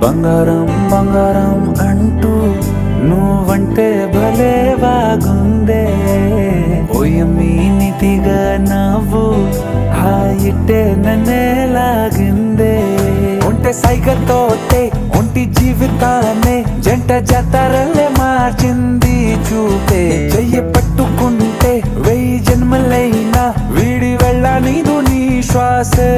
బంగారం బంగారం అంటూ నువ్వంటే భలే బాగుందే ఓయమ్మీ నీతిగా నవ్వు హాయిట్టే నన్నే లాగిందే ఒంటె సైగతోటే ఒంటి జీవితాన్నే జంట జాతరలే మార్చింది చూపే చెయ్యి పట్టుకుంటే 1000 జన్మలైనా వీడి వెళ్ళ నీదు నీ శ్వాసే